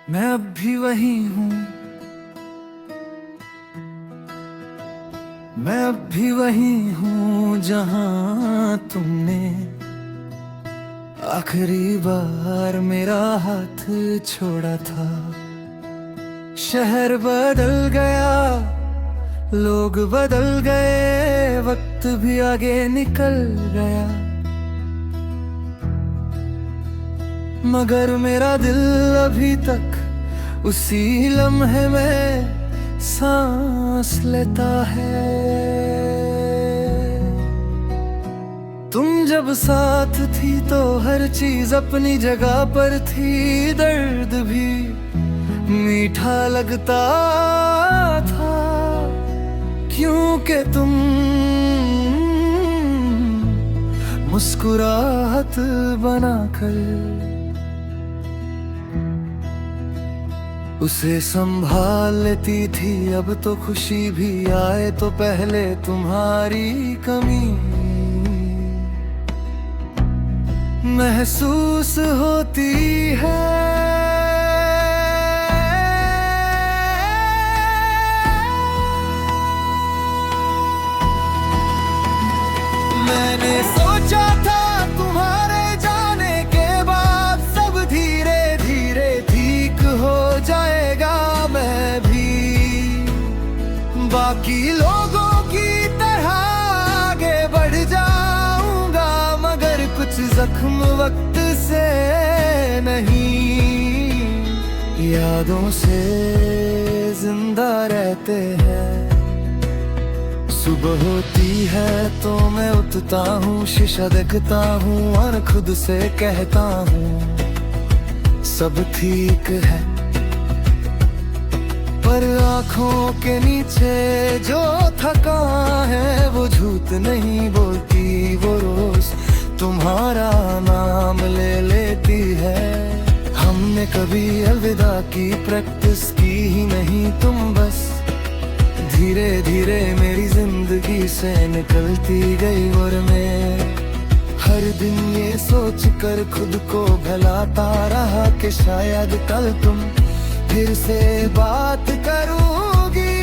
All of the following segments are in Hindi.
मैं अब भी वही हूँ, मैं अब भी वही हूँ जहाँ तुमने आखिरी बार मेरा हाथ छोड़ा था। शहर बदल गया, लोग बदल गए, वक्त भी आगे निकल गया, मगर मेरा दिल अभी तक उसी लम्हे में सांस लेता है। तुम जब साथ थी तो हर चीज अपनी जगह पर थी, दर्द भी मीठा लगता था, क्योंकि तुम मुस्कुराहट बनाकर उसे संभाल लेती थी। अब तो खुशी भी आए तो पहले तुम्हारी कमी महसूस होती है। मैंने सोचा था तुम्हारे जाने के बाद सब धीरे धीरे ठीक हो जाएगा, मैं भी बाकी लोगों की तरह आगे बढ़ जाऊंगा, मगर कुछ जख्म वक्त से नहीं, यादों से जिंदा रहते हैं। सुबह होती है तो मैं उठता हूँ, शीशा देखता हूँ और खुद से कहता हूँ सब ठीक है, पर आँखों के नीचे जो थकान है वो झूठ नहीं बोलती, वो रोज तुम्हारा नाम ले लेती है। हमने कभी अलविदा की प्रैक्टिस की ही नहीं, तुम बस धीरे धीरे मेरी जिंदगी से निकलती गई, और मैं हर दिन ये सोच कर खुद को भुलाता रहा कि शायद कल तुम फिर से बात करोगी।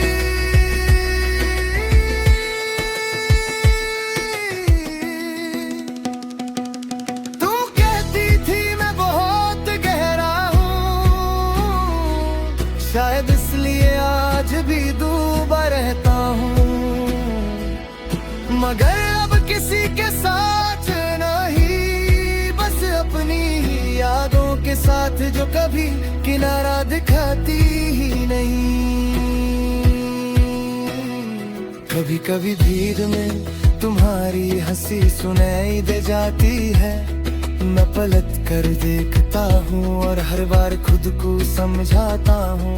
तुम कहती थी मैं बहुत गहरा हूँ, शायद इसलिए आज भी डूबा रहता हूँ, मगर अब किसी के साथ नहीं, बस अपनी ही यादों के साथ जो कभी किनारा दिखाती ही नहीं। कभी कभी भीड़ में तुम्हारी हंसी सुनाई दे जाती है, मैं पलट कर देखता हूँ और हर बार खुद को समझाता हूँ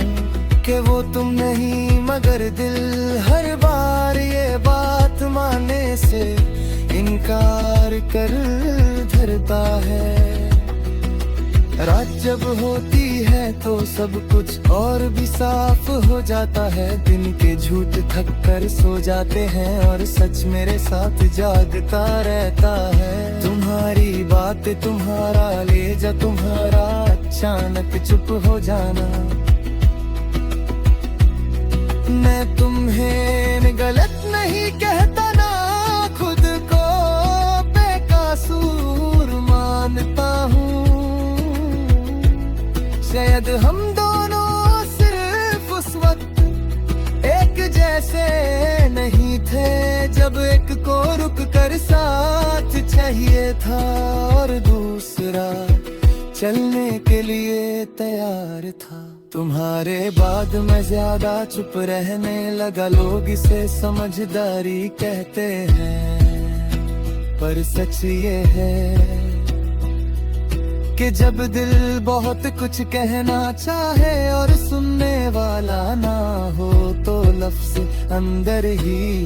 कि वो तुम नहीं, मगर दिल हर बार ये बात मानने से इनकार कर धरता है। रात जब होती है तो सब कुछ और भी साफ हो जाता है, दिन के झूठ थक कर सो जाते हैं और सच मेरे साथ जागता रहता है। तुम्हारी बात तुम्हारा ले जा, तुम्हारा अचानक चुप हो जाना, मैं तुम्हें गलत नहीं कहता ना, खुद को बेकसूर मानता हूँ। शायद हम दोनों सिर्फ उस वक्त एक जैसे नहीं थे, जब एक को रुक कर साथ चाहिए था और दूसरा चलने के लिए तैयार था। तुम्हारे बाद मैं ज्यादा चुप रहने लगा, लोग इसे समझदारी कहते हैं, पर सच ये है कि जब दिल बहुत कुछ कहना चाहे और सुनने वाला ना हो तो लफ्ज अंदर ही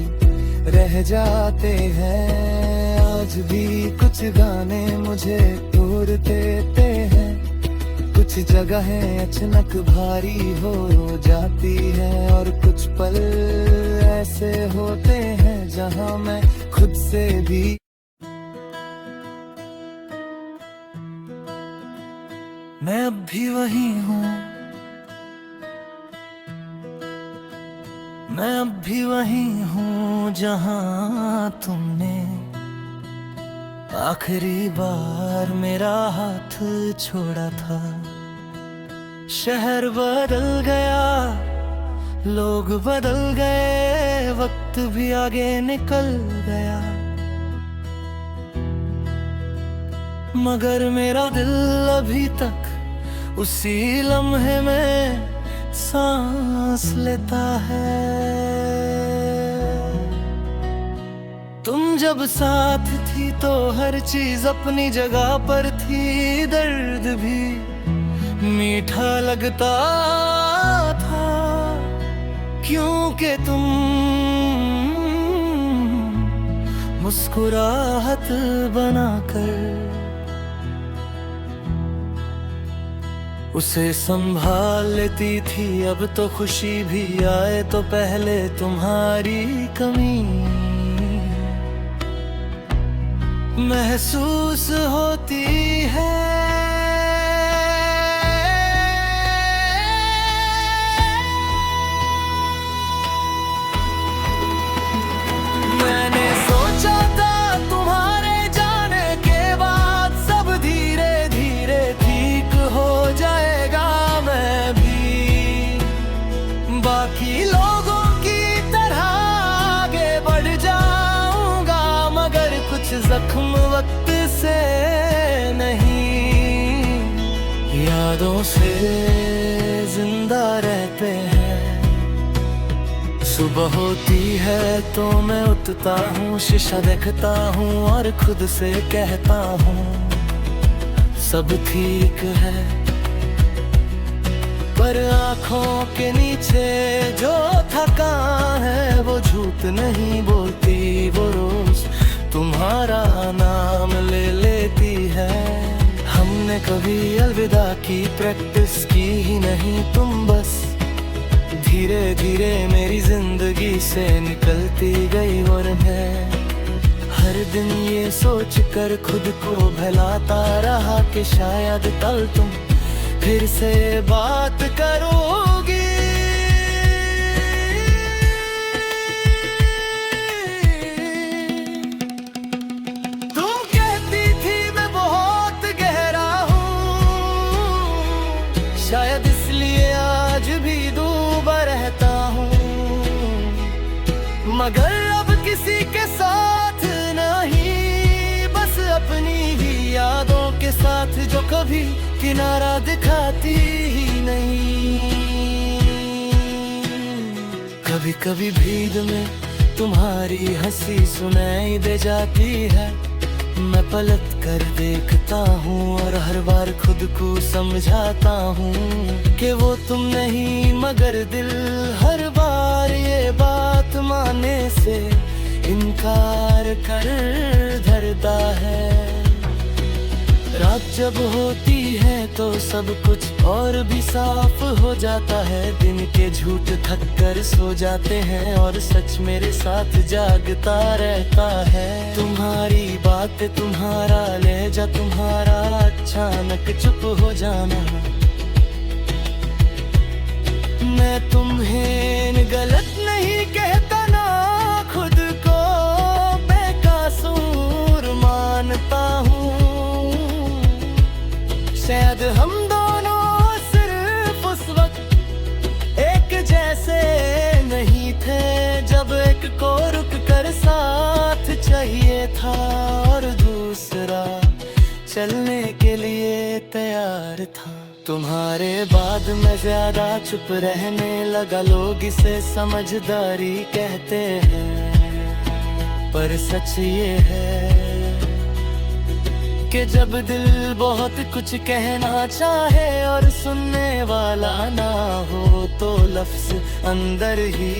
रह जाते हैं। आज भी कुछ गाने मुझे तोड़ देते हैं, कुछ जगहें अचानक भारी हो जाती है, और कुछ पल ऐसे होते हैं जहां मैं खुद से भी मैं अब भी वही हूँ, मैं अब भी वहीं हूँ जहाँ तुमने आखिरी बार मेरा हाथ छोड़ा था। शहर बदल गया, लोग बदल गए, वक्त भी आगे निकल गया, मगर मेरा दिल अभी तक उसी लम्हे में सांस लेता है। तुम जब साथ थी तो हर चीज अपनी जगह पर थी, दर्द भी मीठा लगता था, क्योंकि तुम मुस्कुराहट बनाकर उसे संभाल लेती थी। अब तो खुशी भी आए तो पहले तुम्हारी कमी महसूस होती है। मैंने सोचा था तुम्हारे जाने के बाद सब धीरे धीरे ठीक हो जाएगा, मैं भी बाकी लोगों की तरह आगे बढ़ जाऊंगा, मगर कुछ जख्म वक्त से नहीं, यादों से जिंदा रहते हैं। सुबह होती है तो मैं उठता हूँ, शीशा देखता हूँ और खुद से कहता हूँ सब ठीक है, पर आँखों के नीचे जो थकान है वो झूठ नहीं बोलती, वो रोज तुम्हारा नाम ले लेती है। हमने कभी अलविदा की प्रैक्टिस की ही नहीं, तुम बस धीरे धीरे मेरी जिंदगी से निकलती गई, और मैं हर दिन ये सोच कर खुद को भुलाता रहा कि शायद कल तुम फिर से बात करोगी। तुम कहती थी मैं बहुत गहरा हूँ, शायद इसलिए आज भी डूबा रहता हूँ, मगर अब किसी के साथ नहीं, बस अपनी ही यादों के साथ जो कभी किनारा दिखाती ही नहीं। कभी कभी भीड़ में तुम्हारी हंसी सुनाई दे जाती है, मैं पलट कर देखता हूँ और हर बार खुद को समझाता हूँ कि वो तुम नहीं, मगर दिल हर बार ये बात मानने से इनकार कर धरता है। रात जब होती है तो सब कुछ और भी साफ हो जाता है, दिन के झूठ थक कर सो जाते हैं और सच मेरे साथ जागता रहता है। तुम्हारी बात, तुम्हारा लहजा, तुम्हारा अचानक चुप हो जाना, मैं तुम्हें गलत नहीं कहता ना, खुद को बेकसूर मानता हूँ। शायद हम दोनों सिर्फ उस वक्त एक जैसे नहीं थे, जब एक को रुक कर साथ चाहिए था और दूसरा चलने के लिए तैयार था। तुम्हारे बाद मैं ज्यादा चुप रहने लगा, लोग इसे समझदारी कहते हैं, पर सच ये है कि जब दिल बहुत कुछ कहना चाहे और सुनने वाला ना हो तो लफ्ज अंदर ही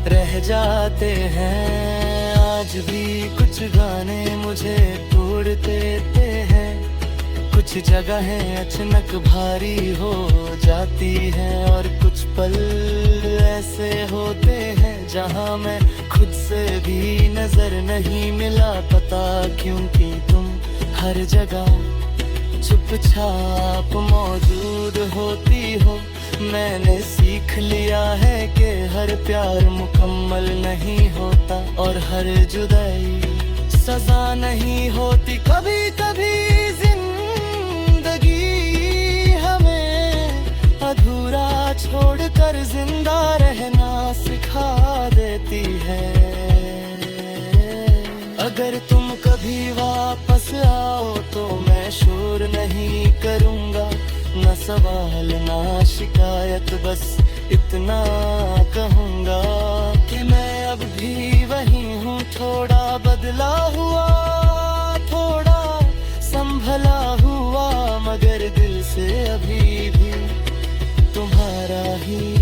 रह जाते हैं। आज भी कुछ गाने मुझे तोड़ देते हैं, कुछ जगहें अचानक भारी हो जाती हैं, और कुछ पल ऐसे होते हैं जहां मैं खुद से भी नजर नहीं मिला पता, क्योंकि तुम हर जगह चुपचाप मौजूद होती हो। मैंने सीख लिया है कि हर प्यार मुकम्मल नहीं होता और हर जुदाई सजा नहीं होती। कभी कभी जिंदगी हमें अधूरा छोड़कर जिंदा रहना सिखा देती है। अगर तुम कभी वापस आओ तो मैं शोर नहीं करूँगा, न सवाल ना शिकायत, बस इतना कहूँगा कि मैं अब भी वही हूँ, थोड़ा बदला हुआ, थोड़ा संभला हुआ, मगर दिल से अभी भी तुम्हारा ही